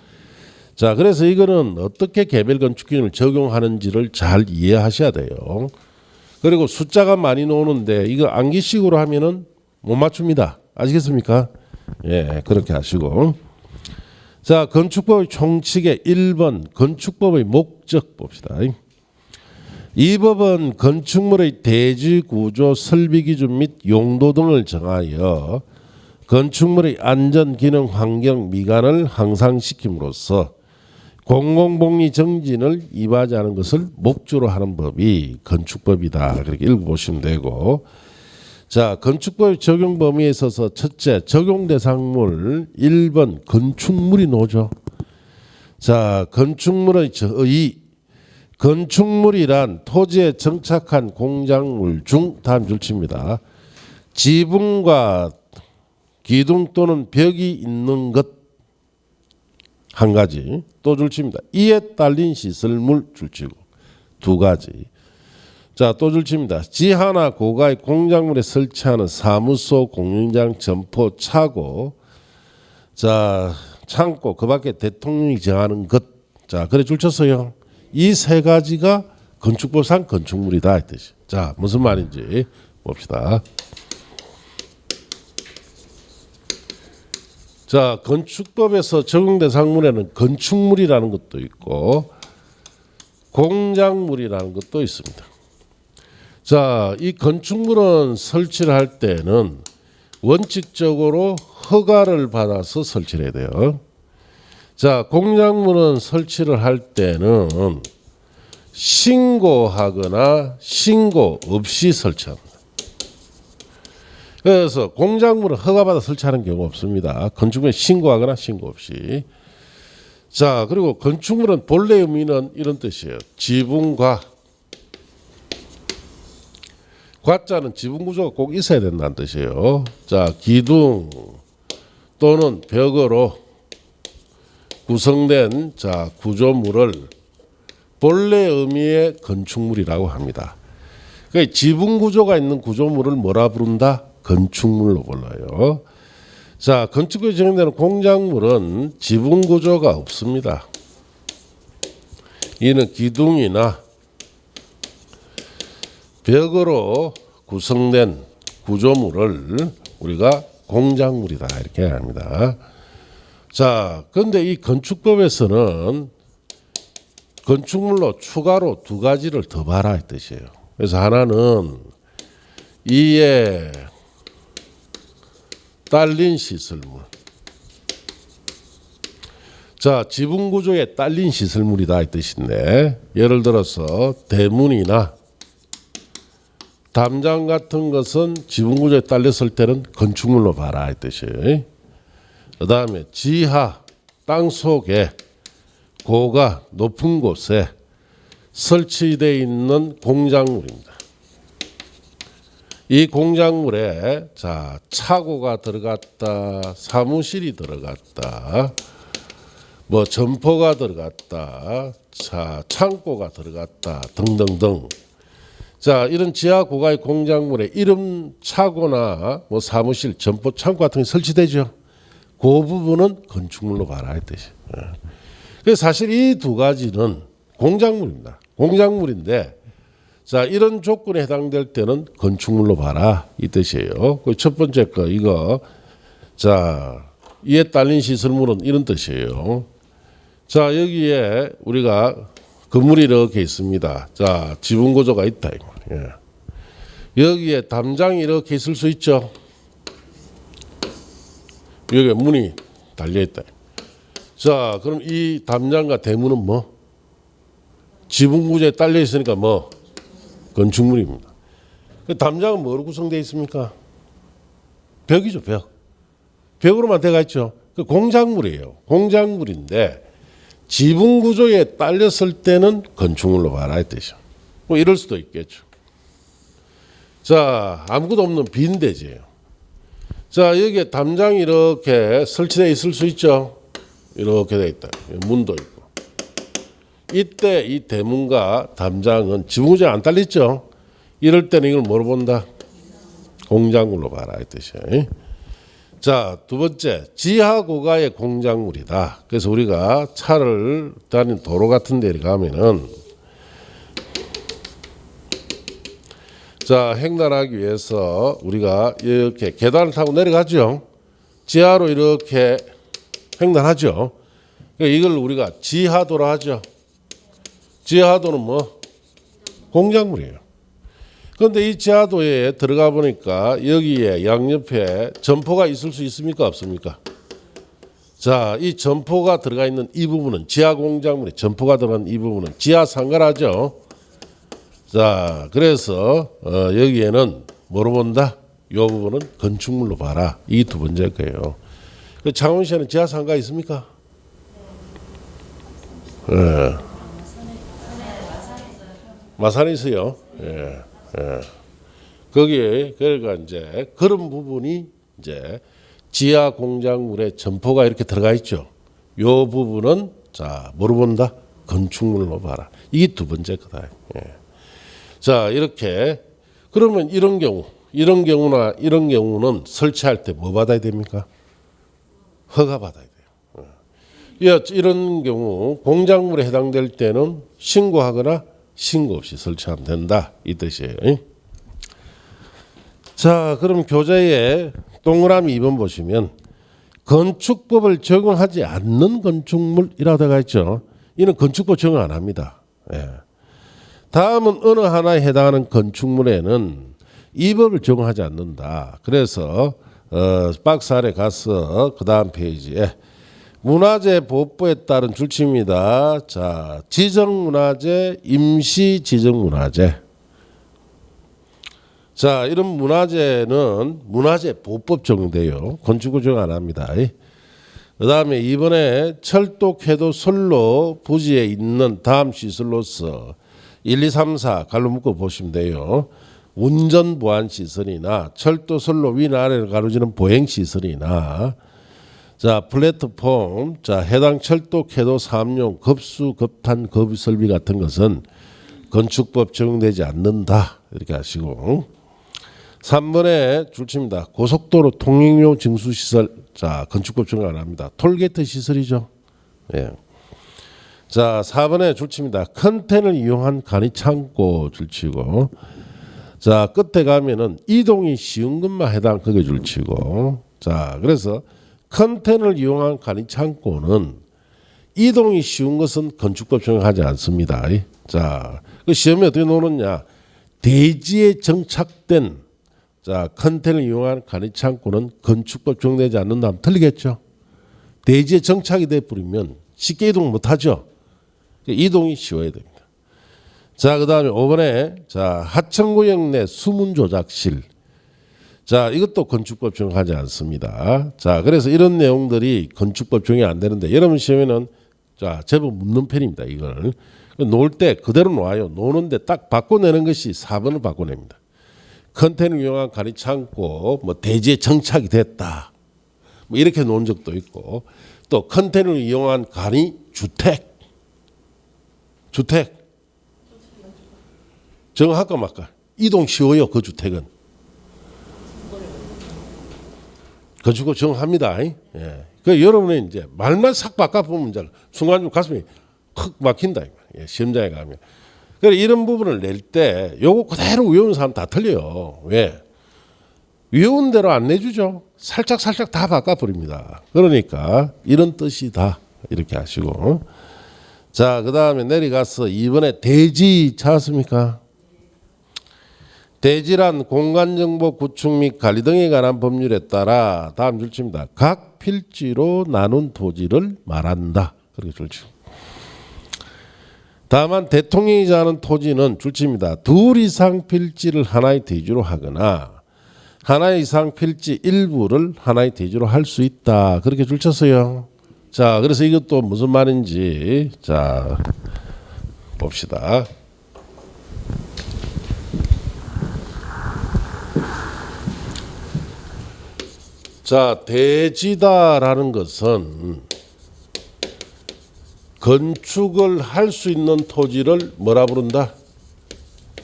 자 그래서 이거는 어떻게 개별 건축 기준을 적용하는지를 잘 이해하셔야 돼요. 그리고 숫자가 많이 나오는데 이거 암기식으로 하면은 못 맞춥니다. 아시겠습니까? 예, 그렇게 하시고. 자 건축법의 총칙의 1번 건축법의 목적 봅시다. 이 법은 건축물의 대지 구조 설비 기준 및 용도 등을 정하여 건축물의 안전 기능 환경 미관을 향상시킴으로써 공공복리 정진을 이바지 하는 것을 목적으로 하는 법이 건축법이다. 그렇게 읽어보시면 되고, 자 건축법 적용 범위에 있어서 첫째 적용 대상물 1번 건축물이 나오죠. 자 건축물이란 토지에 정착한 공작물 중 다음 줄칩니다. 지붕과 기둥 또는 벽이 있는 것 한 가지, 또 줄칩니다. 이에 딸린 시설물 줄치고 두 가지. 자, 또 줄칩니다. 지하나 고가의 공작물에 설치하는 사무소, 공연장, 점포, 차고, 자, 창고, 그 밖에 대통령이 정하는 것. 자, 그래 줄쳤어요. 이 세 가지가 건축법상 건축물이다 이 뜻이. 자, 무슨 말인지 봅시다. 자, 건축법에서 적용 대상물에는 건축물이라는 것도 있고 공작물이라는 것도 있습니다. 자, 이 건축물은 설치를 할 때는 원칙적으로 허가를 받아서 설치를 해야 돼요. 자, 공작물은 설치를 할 때는 신고하거나 신고 없이 설치합니다. 그래서 공작물은 허가받아 설치하는 경우가 없습니다. 건축물에 신고하거나 신고 없이. 자, 그리고 건축물은 본래 의미는 이런 뜻이에요. 지붕과 과자는 지붕 구조가 꼭 있어야 된다는 뜻이에요. 자, 기둥 또는 벽으로 구성된 자 구조물을 본래 의미의 건축물이라고 합니다. 그러니까 지붕 구조가 있는 구조물을 뭐라 부른다? 건축물로 불러요. 자, 건축법에 적용되는 공작물은 지붕 구조가 없습니다. 이는 기둥이나 벽으로 구성된 구조물을 우리가 공작물이다 이렇게 합니다. 자, 그런데 이 건축법에서는 건축물로 추가로 두 가지를 더 봐라 이 뜻이에요. 그래서 하나는 이에 딸린 시설물. 자, 지붕 구조에 딸린 시설물이다 이 뜻인데, 예를 들어서 대문이나 담장 같은 것은 지붕 구조에 딸렸을 때는 건축물로 봐라 이 뜻이에요. 그 다음에 지하 땅 속에 고가 높은 곳에 설치되어 있는 공작물입니다. 이 공작물에 자 차고가 들어갔다, 사무실이 들어갔다, 뭐 점포가 들어갔다, 자 창고가 들어갔다 등등등. 자, 이런 지하 고가의 공작물에 이름 차고나 뭐 사무실, 점포, 창고 같은 게 설치되죠. 그 부분은 건축물로 봐라 이 뜻이. 그래서 사실 이 두 가지는 공작물입니다. 공작물인데, 자 이런 조건에 해당될 때는 건축물로 봐라 이 뜻이에요. 그 첫 번째 거 이거 자 이에 딸린 시설물은 이런 뜻이에요. 자 여기에 우리가 건물이 이렇게 있습니다. 자 지붕 구조가 있다 이거. 예. 여기에 담장이 이렇게 있을 수 있죠. 여기 문이 달려 있다. 자 그럼 이 담장과 대문은 뭐? 지붕 구조에 딸려 있으니까 뭐? 건축물입니다. 그 담장은 뭐로 구성되어 있습니까? 벽이죠, 벽. 벽으로만 되어 있죠. 그 공작물이에요. 공작물인데 지붕 구조에 딸렸을 때는 건축물로 봐라 이 뜻이죠. 뭐 이럴 수도 있겠죠. 자 아무것도 없는 빈 대지예요. 자 여기에 담장이 이렇게 설치되어 있을 수 있죠. 이렇게 되어 있다. 문도 있고. 이때 이 대문과 담장은 지붕 구조에 안 딸렸죠. 이럴 때는 이걸 뭐로 본다? 공작물로 봐라 이 뜻이에요. 자, 두 번째 지하 고가의 공작물이다. 그래서 우리가 차를 다니는 도로 같은 데 가면은 자 횡단하기 위해서 우리가 이렇게 계단을 타고 내려가죠. 지하로 이렇게 횡단하죠. 그러니까 이걸 우리가 지하도라 하죠. 지하도는 뭐? 공작물이에요. 그런데 이 지하도에 들어가 보니까 여기에 양옆에 점포가 있을 수 있습니까? 없습니까? 자, 이 점포가 들어가 있는 이 부분은 지하 공작물에 점포가 들어간 이 부분은 지하 상가라죠. 자, 그래서 여기에는 뭐로 본다? 이 부분은 건축물로 봐라. 이 두 번째 거예요. 그 창원시에는 지하 상가 있습니까? 예. 마산에 있어요. 예. 예. 거기에 그러니까 이제 그런 부분이 이제 지하 공작물에 점포가 이렇게 들어가 있죠. 요 부분은 자 뭐로 본다? 건축물로 봐라. 이게 두 번째 거다. 예. 자 이렇게 그러면 이런 경우나 이런 경우는 설치할 때 뭐 받아야 됩니까? 허가 받아야 돼요. 이런 경우 공작물에 해당될 때는 신고하거나 신고 없이 설치하면 된다 이 뜻이에요. 자 그럼 교재에 동그라미 2번 보시면 건축법을 적용하지 않는 건축물이라고 되어 있죠. 이는 건축법 적용 안 합니다. 예. 다음은 어느 하나에 해당하는 건축물에는 이 법을 적용하지 않는다. 그래서 박스 아래 가서 그 다음 페이지에 문화재 보호법에 따른 줄치입니다. 자, 지정문화재, 임시지정문화재. 자, 이런 문화재는 문화재 보호법 적용돼요. 건축법 적용 안 합니다. 그 다음에 이번에 철도, 궤도, 선로 부지에 있는 다음 시설로서 1, 2, 3, 4 갈로 묶어 보시면 돼요. 운전 보안 시설이나 철도, 선로 위나 아래를 가로지는 보행 시설이나 자 플랫폼, 자 해당 철도, 궤도 사업용 급수, 급탄, 급유 설비 같은 것은 건축법 적용되지 않는다 이렇게 하시고 3번에 줄칩니다. 고속도로 통행용 징수시설 자 건축법 적용 안 합니다. 톨게이트 시설이죠. 예. 자 4번에 줄칩니다. 컨테이너를 이용한 간이 창고 줄치고 자 끝에 가면은 이동이 쉬운 것만 해당 그게 줄치고 자 그래서 컨테이너를 이용한 간이 창고는 이동이 쉬운 것은 건축법 적용하지 않습니다. 자 그 시험에 어떻게 놓느냐 대지에 정착된 자 컨테이너를 이용한 간이 창고는 건축법 적용되지 않는다 하면 틀리겠죠. 대지에 정착이 돼 버리면 쉽게 이동 못하죠. 이동이 쉬워야 됩니다. 자, 그 다음에 5번에 자 하천구역 내 수문 조작실. 자, 이것도 건축법 적용하지 않습니다. 자, 그래서 이런 내용들이 건축법 적용이 안 되는데 여러분 시험에는 자 제법 묻는 편입니다. 이걸 놓을 때 그대로 놓아요. 놓는데 딱 바꿔내는 것이 4번을 바꿔냅니다. 컨테이너 이용한 간이 창고, 뭐 대지에 정착이 됐다. 뭐 이렇게 놓은 적도 있고 또 컨테이너를 이용한 간이 주택 정할까 말까? 이동 쉬워요. 그 주택은 건축법 정합니다. 예. 그 여러분이 이제 말만 싹 바꿔 보면 이제 순간 좀 가슴이 확 막힌다. 예. 시험장에 가면. 그래 이런 부분을 낼 때 요거 그대로 외우는 사람 다 틀려요. 왜? 외운 대로 안 내주죠. 살짝 다 바꿔 버립니다. 그러니까 이런 뜻이다 이렇게 하시고. 자, 그 다음에 내려가서 이번에 대지 찾았습니까? 대지란 공간정보 구축 및 관리 등에 관한 법률에 따라 다음 줄치입니다. 각 필지로 나눈 토지를 말한다. 그렇게 줄치. 다만 대통령이 정하는 토지는 줄치입니다. 둘 이상 필지를 하나의 대지로 하거나 하나의 이상 필지 일부를 하나의 대지로 할 수 있다. 그렇게 줄쳤어요. 자, 그래서 이것도 무슨 말인지 자 봅시다. 자, 대지다라는 것은 건축을 할 수 있는 토지를 뭐라 부른다?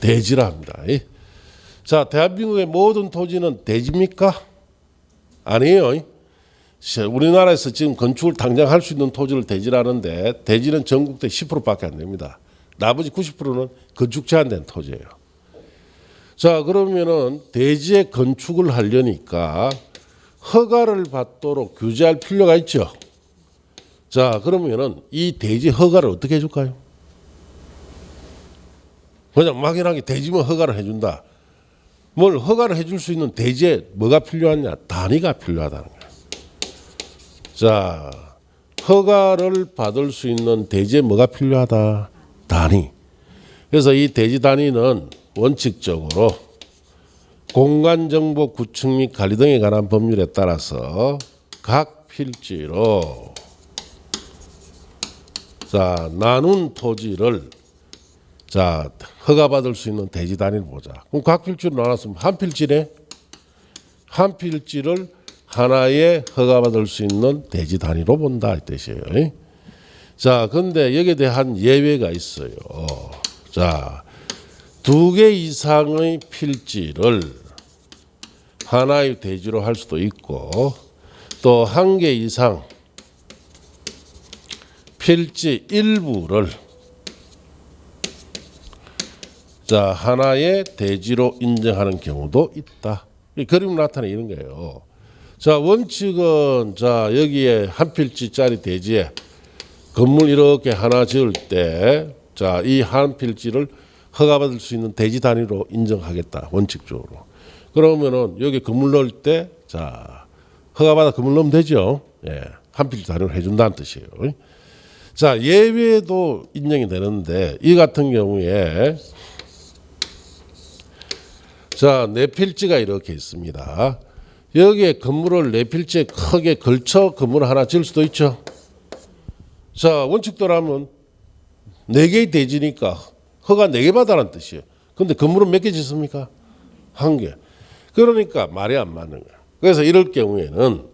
대지라 합니다. 자, 대한민국의 모든 토지는 대지입니까? 아니에요. 우리나라에서 지금 건축을 당장 할 수 있는 토지를 대지라는데 대지는 전국대 10%밖에 안 됩니다. 나머지 90%는 건축 제한된 토지예요. 자, 그러면은 대지에 건축을 하려니까 허가를 받도록 규제할 필요가 있죠. 자, 그러면은 이 대지 허가를 어떻게 해줄까요? 그냥 막연하게 대지면 허가를 해준다. 뭘 허가를 해줄 수 있는 대지에 뭐가 필요하냐? 단위가 필요하다는 거예요. 자, 허가를 받을 수 있는 대지에 뭐가 필요하다? 단위. 그래서 이 대지 단위는 원칙적으로 공간정보 구축 및 관리 등에 관한 법률에 따라서 각 필지로 자 나눈 토지를 자 허가받을 수 있는 대지 단위를 보자. 그럼 각 필지로 나눴으면 한 필지네. 한 필지를 하나의 허가받을 수 있는 대지 단위로 본다 이 뜻이에요. 자, 근데 여기에 대한 예외가 있어요. 자, 2개 이상의 필지를 하나의 대지로 할 수도 있고 또 1개 이상 필지 일부를 자, 하나의 대지로 인정하는 경우도 있다. 이 그림 나타내 이런 거예요. 자, 원칙은 자, 여기에 한 필지짜리 대지에 건물 이렇게 하나 지을 때 자, 이 한 필지를 허가받을 수 있는 대지 단위로 인정하겠다. 원칙적으로. 그러면은 여기 건물 넣을 때 자, 허가받아 건물 넣으면 되죠. 예. 한 필지 단위로 해준다는 뜻이에요. 자, 예외도 인정이 되는데 이 같은 경우에 자, 네 필지가 이렇게 있습니다. 여기에 건물을 네 필지에 크게 걸쳐 건물을 하나 지을 수도 있죠. 자, 원칙대로라면 네 개의 대지니까 허가 4개 받아라는 뜻이에요. 근데 건물은 몇 개 짓습니까? 1개. 그러니까 말이 안 맞는 거예요. 그래서 이럴 경우에는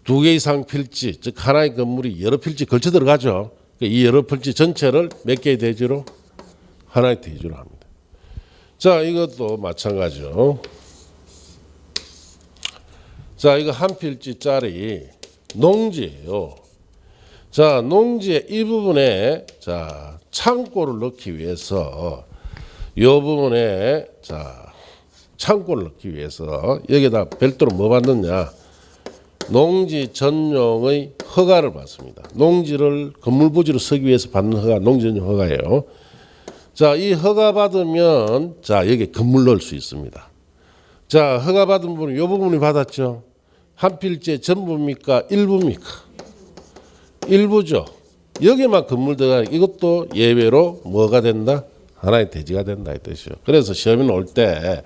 2개 이상 필지, 즉 하나의 건물이 여러 필지 걸쳐 들어가죠. 이 여러 필지 전체를 몇 개의 대지로? 하나의 대지로 합니다. 자, 이것도 마찬가지죠. 자, 이거 한 필지짜리 농지예요. 자, 농지의 이 부분에 자, 창고를 넣기 위해서 이 부분에 자, 창고를 넣기 위해서 여기다 별도로 뭐 받느냐? 농지 전용의 허가를 받습니다. 농지를 건물 부지로 쓰기 위해서 받는 허가, 농지 전용 허가예요. 자, 이 허가 받으면 자, 여기 건물 넣을 수 있습니다. 자, 허가 받은 부분은 이 부분이 받았죠. 한 필지의 전부입니까? 일부입니까? 일부죠. 여기만 건물 들어가 이것도 예외로 뭐가 된다? 하나의 대지가 된다 이 뜻이죠. 그래서 시험에 나올 때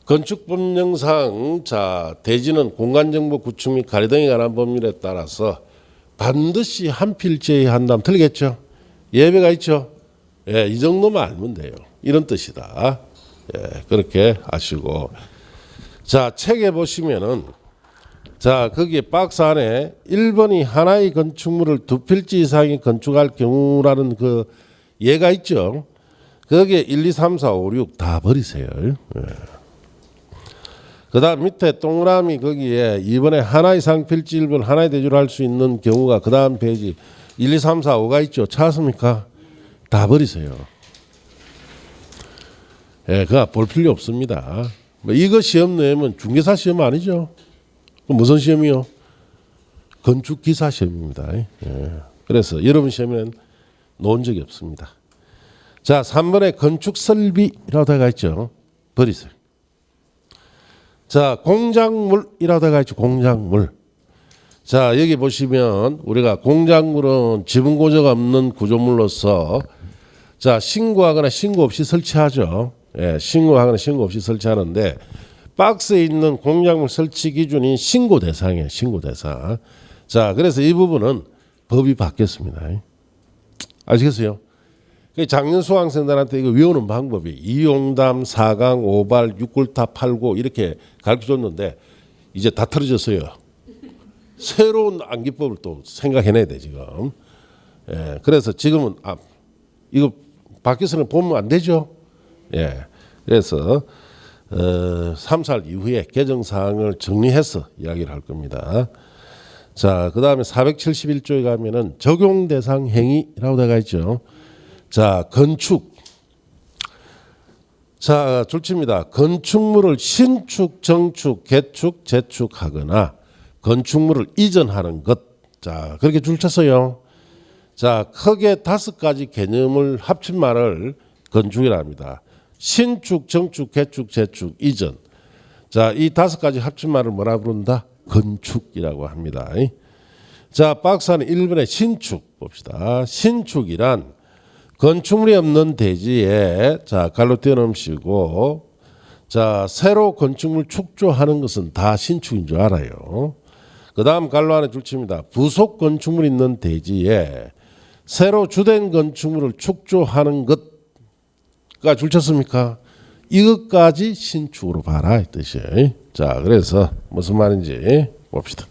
건축법령상 자, 대지는 공간정보 구축 및 관리 등에 관한 법률에 따라서 반드시 한 필지에 한다면 틀리겠죠. 예외가 있죠. 예, 이 정도만 알면 돼요. 이런 뜻이다. 예, 그렇게 아시고. 자, 책에 보시면은 자, 거기에 박스 안에 1번이 하나의 건축물을 2필지 이상이 건축할 경우라는 그 예가 있죠. 거기에 1, 2, 3, 4, 5, 6 다 버리세요. 예. 그 다음 밑에 동그라미 거기에 2번에 하나 이상 필지 1번 하나의 대지로 할 수 있는 경우가 그 다음 페이지 1, 2, 3, 4, 5가 있죠. 찾았습니까? 다 버리세요. 예, 그거 볼 필요 없습니다. 뭐 이거 시험 내면 중개사 시험 아니죠? 그럼 무슨 시험이요? 건축기사 시험입니다. 예. 그래서 여러분 시험에는 놓은 적이 없습니다. 자, 3번에 건축설비라고 되어 있죠. 버리세요. 자, 공작물이라고 되어 있죠. 공작물. 자, 여기 보시면 우리가 공작물은 지분 고저가 없는 구조물로서 자, 신고하거나 신고 없이 설치하죠. 예, 신고하거나 신고 없이 설치하는데 박스에 있는 공작물 설치 기준이 신고 대상이에요. 신고 대상. 자, 그래서 이 부분은 법이 바뀌었습니다. 아시겠어요? 작년 수강생들한테 이거 외우는 방법이 2용담, 4강, 5발, 6골탑, 8고 이렇게 가르쳐줬는데 이제 다 틀어졌어요. 새로운 암기법을 또 생각해내야 돼 지금. 예, 그래서 지금은 이거 바뀌어서는 보면 안 되죠. 예, 그래서 3, 4일 이후에 개정사항을 정리해서 이야기를 할 겁니다. 자, 그 다음에 471조에 가면은 적용대상 행위라고 되어 있죠. 자, 건축. 자, 줄칩니다. 건축물을 신축, 정축, 개축, 재축하거나 건축물을 이전하는 것. 자, 그렇게 줄쳤어요. 자, 크게 5가지 개념을 합친 말을 건축이라 합니다. 신축, 정축, 개축, 재축, 이전. 자, 이 5가지 합친 말을 뭐라 부른다? 건축이라고 합니다. 자, 박스 안에 1번에 신축 봅시다. 신축이란 건축물이 없는 대지에 자, 갈로 띄워놓으시고 자, 새로 건축물 축조하는 것은 다 신축인 줄 알아요. 그 다음 갈로 안에 줄칩니다. 부속 건축물 있는 대지에 새로 주된 건축물을 축조하는 것가 줄쳤습니까? 이것까지 신축으로 봐라 이 뜻이에요. 자, 그래서 무슨 말인지 봅시다.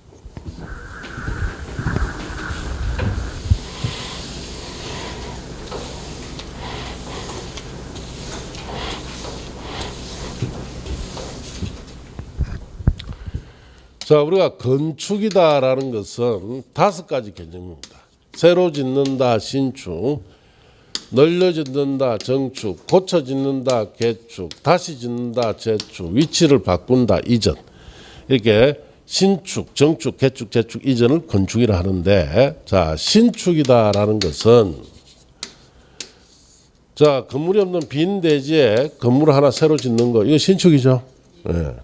자, 우리가 건축이다라는 것은 5가지 개념입니다. 새로 짓는다 신축, 늘려 짓는다 정축, 고쳐 짓는다 개축, 다시 짓는다 재축, 위치를 바꾼다 이전. 이렇게 신축, 정축, 개축, 재축, 이전을 건축이라 하는데, 자, 신축이다라는 것은 자, 건물이 없는 빈 대지에 건물을 하나 새로 짓는 거, 이거 신축이죠. 네.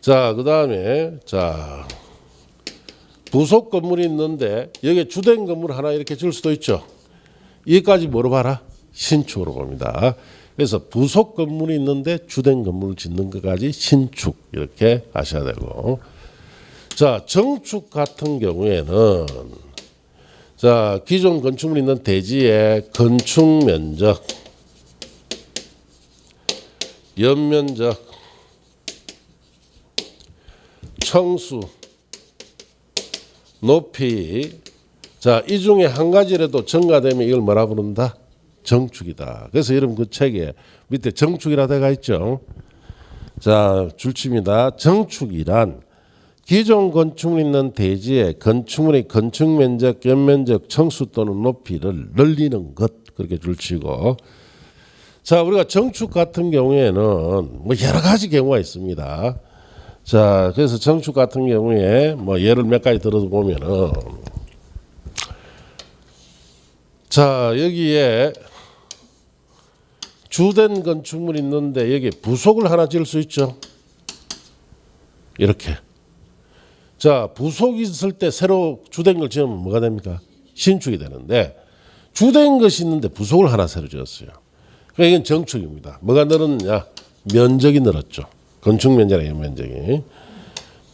자, 그다음에 자, 부속 건물이 있는데 여기에 주된 건물 하나 이렇게 줄 수도 있죠. 이까지 뭐로 봐라? 신축으로 봅니다. 그래서 부속 건물이 있는데 주된 건물을 짓는 것까지 신축 이렇게 아셔야 되고, 자, 정축 같은 경우에는 자, 기존 건축물이 있는 대지의 건축 면적, 연면적, 청수, 높이, 자, 이 중에 한 가지라도 증가되면 이걸 뭐라 부른다? 정축이다. 그래서 여러분 그 책에 밑에 정축이라 되어 있죠. 자, 줄칩니다. 정축이란 기존 건축물 있는 대지에 건축물의 건축 면적, 연면적, 청수 또는 높이를 늘리는 것, 그렇게 줄치고, 자, 우리가 정축 같은 경우에는 뭐 여러 가지 경우가 있습니다. 자, 그래서 정축 같은 경우에 뭐 예를 몇 가지 들어서 보면은, 자, 여기에 주된 건축물이 있는데 여기 부속을 하나 지을 수 있죠. 이렇게. 자, 부속이 있을 때 새로 주된 걸 지으면 뭐가 됩니까? 신축이 되는데, 주된 것이 있는데 부속을 하나 새로 지었어요. 그러니까 이건 정축입니다. 뭐가 늘었느냐? 면적이 늘었죠. 건축 면적이나 면적이.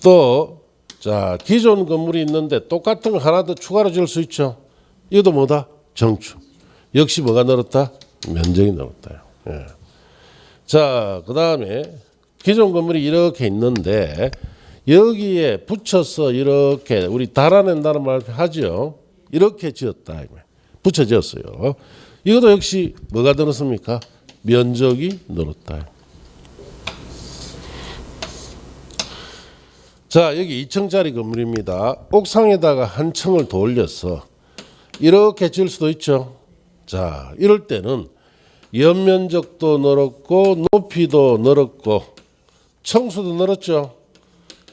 또, 자, 기존 건물이 있는데 똑같은 거 하나 더 추가로 지을 수 있죠. 이것도 뭐다? 정축. 역시 뭐가 늘었다? 면적이 늘었다. 예. 자, 그 다음에 기존 건물이 이렇게 있는데 여기에 붙여서 이렇게 우리 달아낸다는 말 하죠. 이렇게 지었다. 붙여 지었어요. 이것도 역시 뭐가 늘었습니까? 면적이 늘었다. 자, 여기 2층짜리 건물입니다. 옥상에다가 한 층을 더 올려서 이렇게 지을 수도 있죠. 자, 이럴 때는 연면적도 늘었고 높이도 늘었고 청수도 늘었죠.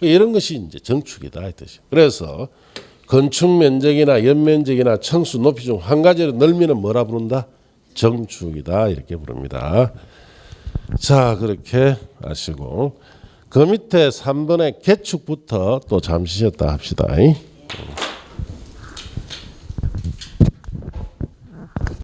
이런 것이 이제 정축이다 이 뜻이. 그래서 건축 면적이나 연면적이나 청수, 높이 중 한 가지를 늘리면 뭐라 부른다? 정축이다 이렇게 부릅니다. 자, 그렇게 아시고 그 밑에 3번의 개축부터 또 잠시 쉬었다 합시다.